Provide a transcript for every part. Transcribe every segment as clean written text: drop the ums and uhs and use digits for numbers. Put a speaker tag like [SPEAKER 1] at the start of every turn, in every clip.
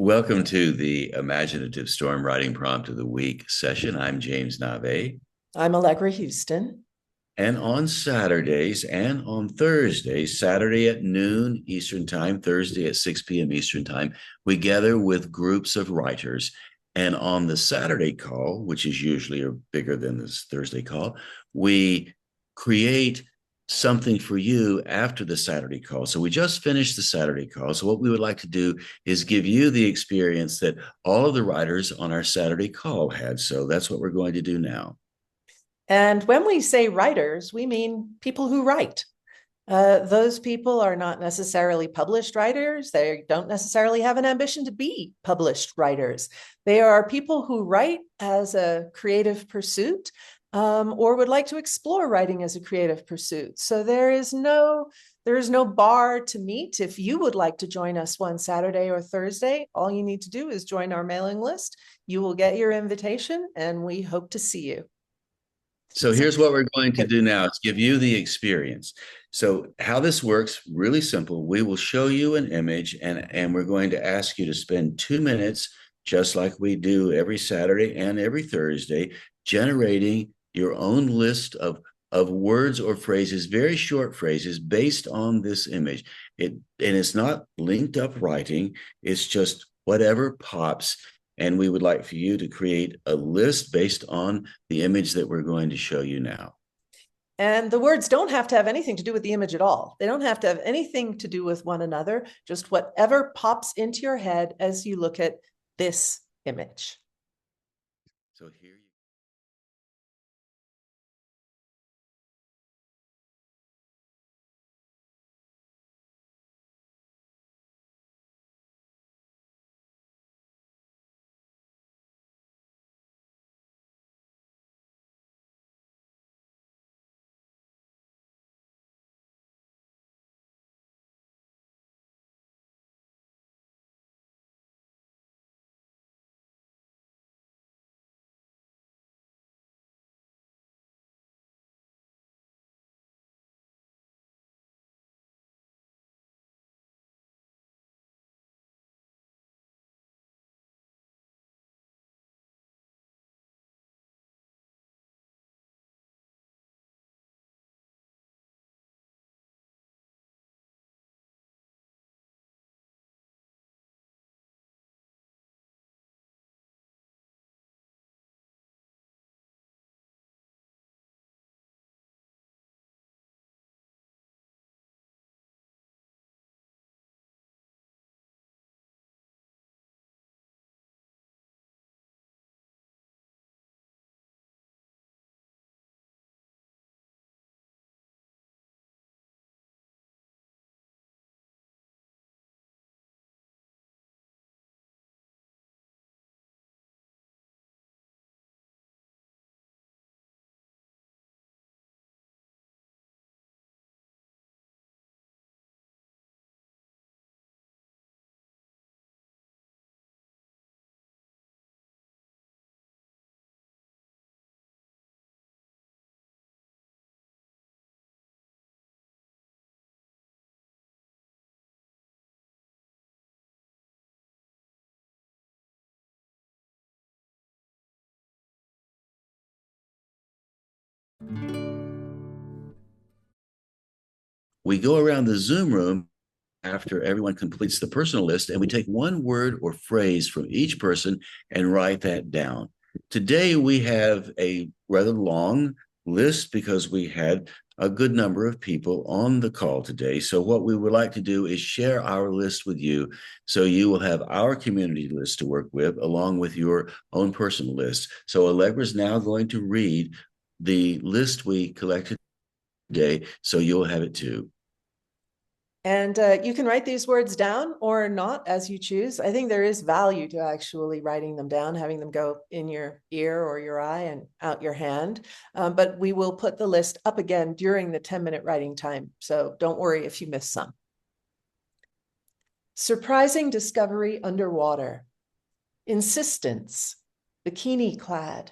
[SPEAKER 1] Welcome to the Imaginative Storm Writing Prompt of the Week session. I'm James Nave.
[SPEAKER 2] I'm Allegra Houston.
[SPEAKER 1] And on Saturdays and on Thursdays, Saturday at noon Eastern Time, Thursday at 6 p.m. Eastern Time, we gather with groups of writers. And on the Saturday call, which is usually bigger than this Thursday call, we create something for you after the Saturday call. So we just finished the Saturday call. So what we would like to do is give you the experience that all of the writers on our Saturday call had. So that's what we're going to do now.
[SPEAKER 2] And when we say writers, we mean people who write. Those people are not necessarily published writers. They don't necessarily have an ambition to be published writers. They are people who write as a creative pursuit, or would like to explore writing as a creative pursuit. So there is no bar to meet. If you would like to join us one Saturday or Thursday, all you need to do is join our mailing list. You will get your invitation, and we hope to see you.
[SPEAKER 1] So here's what we're going to do now is give you the experience. So how this works, really simple. We will show you an image and we're going to ask you to spend 2 minutes, just like we do every Saturday and every Thursday, generating your own list of words or phrases, very short phrases based on this image. And it's not linked up writing. It's just whatever pops. And we would like for you to create a list based on the image that we're going to show you now.
[SPEAKER 2] And the words don't have to have anything to do with the image at all. They don't have to have anything to do with one another, just whatever pops into your head as you look at this image.
[SPEAKER 1] So here you we go around the Zoom room after everyone completes the personal list, and we take one word or phrase from each person and write that down. Today, we have a rather long list because we had a good number of people on the call today. So what we would like to do is share our list with you. So you will have our community list to work with along with your own personal list. So Allegra is now going to read the list we collected today, so you'll have it too.
[SPEAKER 2] And you can write these words down or not as you choose. I think there is value to actually writing them down, having them go in your ear or your eye and out your hand. But we will put the list up again during the 10-minute writing time. So don't worry if you miss some. Surprising discovery underwater. Insistence. Bikini clad.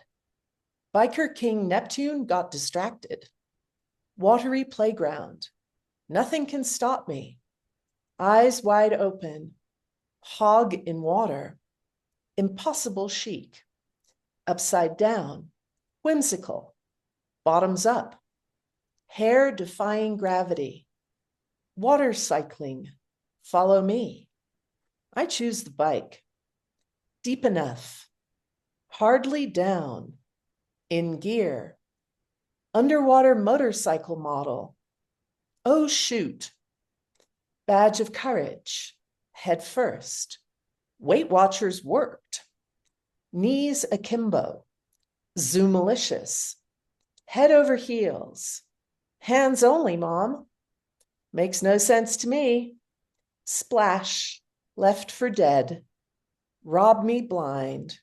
[SPEAKER 2] Biker King Neptune got distracted. Watery playground. Nothing can stop me. Eyes wide open. hog in water, impossible chic, upside down, whimsical, bottoms up, hair defying gravity, water cycling, follow me. I choose the bike. Deep enough, hardly down, in gear, underwater motorcycle model. Oh, shoot. Badge of courage, head first. Weight Watchers worked. Knees akimbo, zoomalicious, head over heels. Hands only, mom. Makes no sense to me. Splash, left for dead. Rob me blind.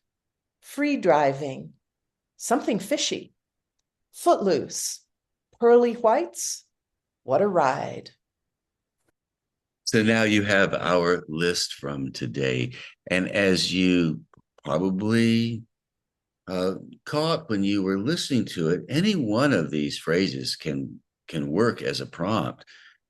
[SPEAKER 2] Free driving, something fishy. Footloose, pearly whites. What a ride.
[SPEAKER 1] So now you have our list from today. And as you probably uh, caught when you were listening to it, any one of these phrases can work as a prompt.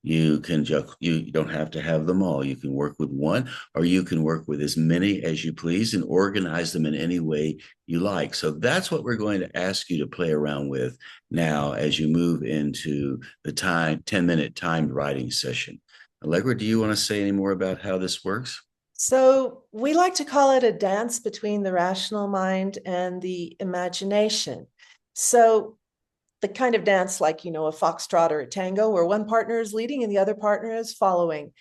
[SPEAKER 1] You don't have to have them all. You can work with one, or you can work with as many as you please and organize them in any way you like. So that's what we're going to ask you to play around with now as you move into the 10-minute timed writing session. Allegra, do you want to say any more about how this works?
[SPEAKER 2] So we like to call it a dance between the rational mind and the imagination. So the kind of dance like, a foxtrot or a tango where one partner is leading and the other partner is following.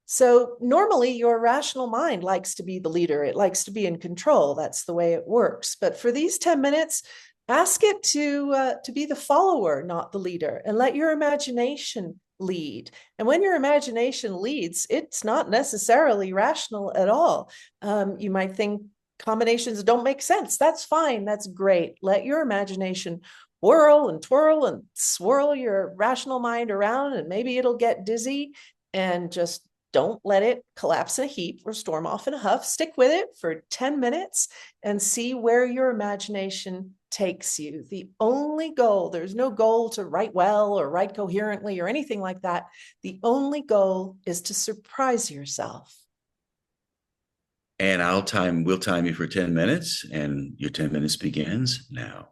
[SPEAKER 2] So normally your rational mind likes to be the leader. It likes to be in control. That's the way it works. But for these 10 minutes, ask it to be the follower, not the leader, and let your imagination lead. And when your imagination leads, it's not necessarily rational at all. You might think combinations don't make sense. That's fine. That's great. Let your imagination whirl and twirl and swirl your rational mind around, and maybe it'll get dizzy, and just don't let it collapse in a heap or storm off in a huff. Stick with it for 10 minutes and see where your imagination takes you. The only goal, there's no goal to write well or write coherently or anything like that. The only goal is to surprise yourself.
[SPEAKER 1] And we'll time you for 10 minutes, and your 10 minutes begins now.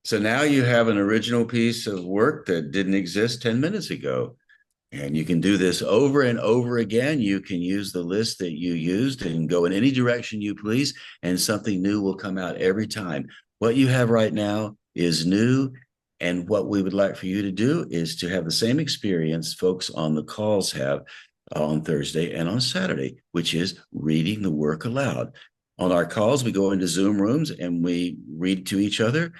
[SPEAKER 1] So now you have an original piece of work that didn't exist 10 minutes ago. And you can do this over and over again. You can use the list that you used and go in any direction you please, and something new will come out every time. What you have right now is new. And what we would like for you to do is to have the same experience folks on the calls have on Thursday and on Saturday, which is reading the work aloud. On our calls, we go into Zoom rooms and we read to each other.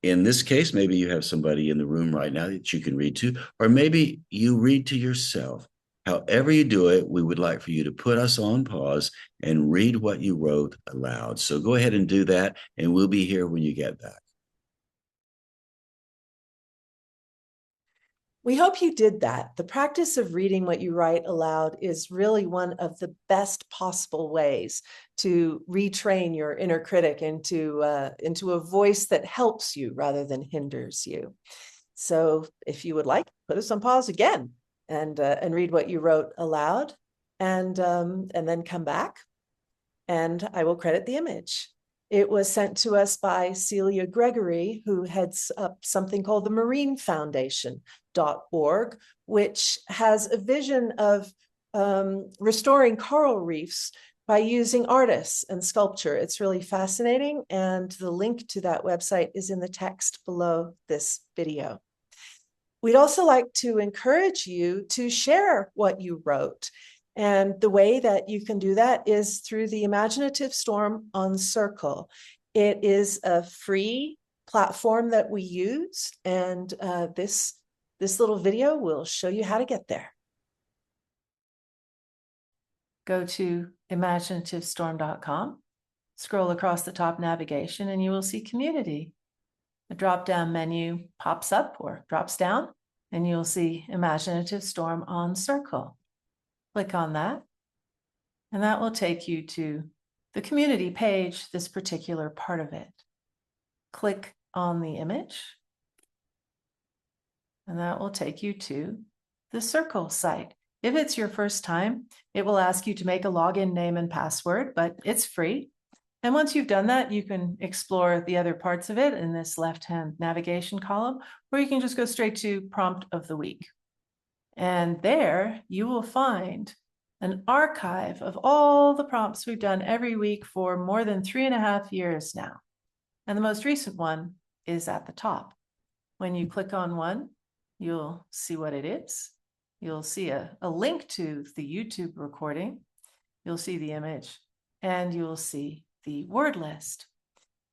[SPEAKER 1] In this case, maybe you have somebody in the room right now that you can read to, or maybe you read to yourself. However you do it, we would like for you to put us on pause and read what you wrote aloud. So go ahead and do that, and we'll be here when you get back.
[SPEAKER 2] We hope you did that. The practice of reading what you write aloud is really one of the best possible ways to retrain your inner critic into a voice that helps you rather than hinders you. So if you would like, put us on pause again and read what you wrote aloud, and then come back, and I will credit the image. It was sent to us by Celia Gregory, who heads up something called the Marine Foundation.org, which has a vision of restoring coral reefs by using artists and sculpture. It's really fascinating, and the link to that website is in the text below this video. We'd also like to encourage you to share what you wrote. And the way that you can do that is through the Imaginative Storm on Circle. It is a free platform that we use, and this little video will show you how to get there. Go to imaginativestorm.com, scroll across the top navigation, and you will see Community. A drop-down menu pops up or drops down, and you'll see Imaginative Storm on Circle. Click on that, and that will take you to the community page, this particular part of it. Click on the image, and that will take you to the Circle site. If it's your first time, it will ask you to make a login name and password, but it's free. And once you've done that, you can explore the other parts of it in this left-hand navigation column, or you can just go straight to Prompt of the Week. And there you will find an archive of all the prompts we've done every week for more than 3.5 years now. And the most recent one is at the top. When you click on one, you'll see what it is. You'll see a link to the YouTube recording. You'll see the image, and you'll see the word list.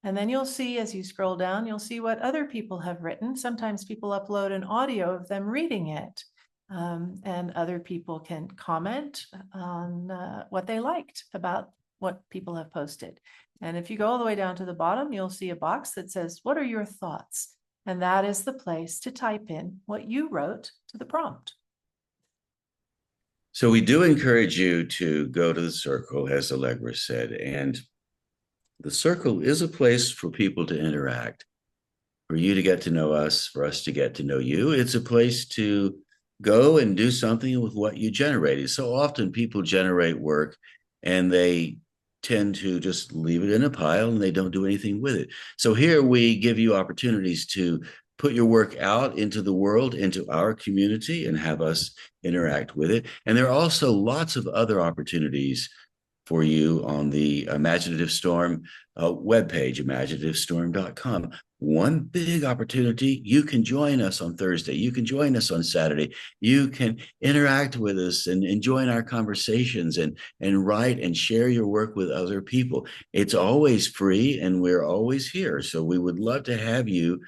[SPEAKER 2] And then you'll see, as you scroll down, you'll see what other people have written. Sometimes people upload an audio of them reading it. And other people can comment on what they liked about what people have posted. And if you go all the way down to the bottom, you'll see a box that says, "What are your thoughts?" And that is the place to type in what you wrote to the prompt.
[SPEAKER 1] So we do encourage you to go to the Circle, as Allegra said, and the Circle is a place for people to interact, for you to get to know us, for us to get to know you. It's a place to go and do something with what you generated. So often people generate work and they tend to just leave it in a pile and they don't do anything with it. So here we give you opportunities to put your work out into the world, into our community, and have us interact with it. And there are also lots of other opportunities for you on the Imaginative Storm webpage, imaginativestorm.com. One big opportunity, you can join us on Thursday. You can join us on Saturday. You can interact with us and join our conversations and write and share your work with other people. It's always free and we're always here. So we would love to have you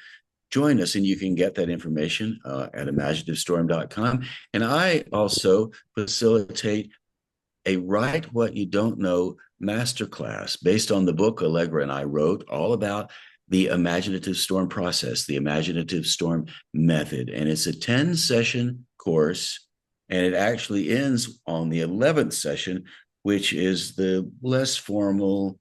[SPEAKER 1] join us, and you can get that information at imaginativestorm.com. And I also facilitate a Write What You Don't Know masterclass based on the book Allegra and I wrote all about the Imaginative Storm process, the Imaginative Storm method. And it's a 10-session course, and it actually ends on the 11th session, which is the less formal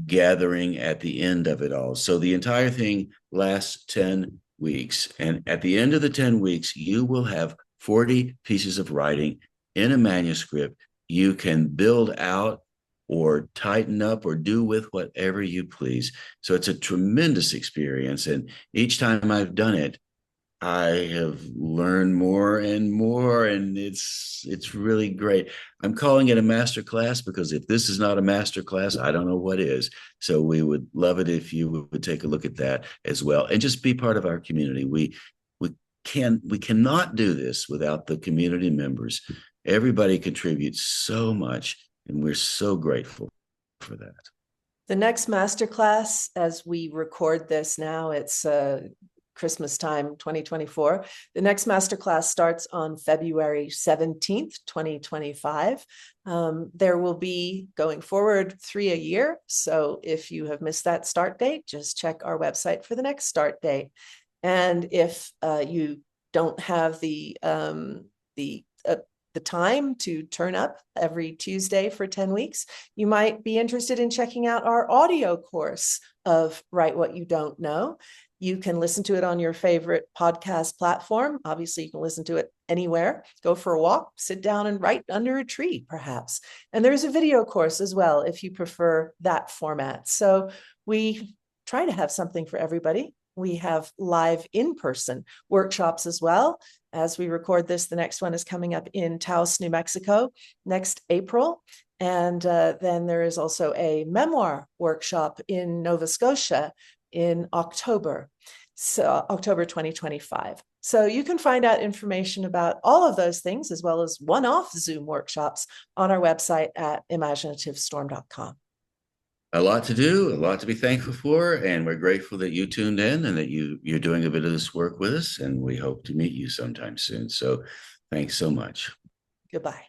[SPEAKER 1] gathering at the end of it all. So the entire thing lasts 10 weeks. And at the end of the 10 weeks, you will have 40 pieces of writing in a manuscript. You can build out or tighten up or do with whatever you please. So it's a tremendous experience. And each time I've done it, I have learned more and more, and it's really great. I'm calling it a master class because if this is not a master class, I don't know what is. So we would love it if you would take a look at that as well, and just be part of our community. We cannot do this without the community members. Everybody contributes so much, and we're so grateful for that.
[SPEAKER 2] The next masterclass, as we record this now, it's Christmas time 2024. The next masterclass starts on February 17th, 2025. There will be, going forward, 3 a year. So if you have missed that start date, just check our website for the next start date. And if you don't have the time to turn up every Tuesday for 10 weeks, you might be interested in checking out our audio course of Write What You Don't Know. You can listen to it on your favorite podcast platform. Obviously, you can listen to it anywhere. Go for a walk, sit down and write under a tree, perhaps. And there's a video course as well, if you prefer that format. So we try to have something for everybody. We have live in-person workshops as well. As we record this, the next one is coming up in Taos, New Mexico, next April. And then there is also a memoir workshop in Nova Scotia in October, so October 2025. So you can find out information about all of those things, as well as one-off Zoom workshops, on our website at imaginativestorm.com.
[SPEAKER 1] A lot to do, a lot to be thankful for, and we're grateful that you tuned in and that you're doing a bit of this work with us, and we hope to meet you sometime soon. So thanks so much.
[SPEAKER 2] Goodbye.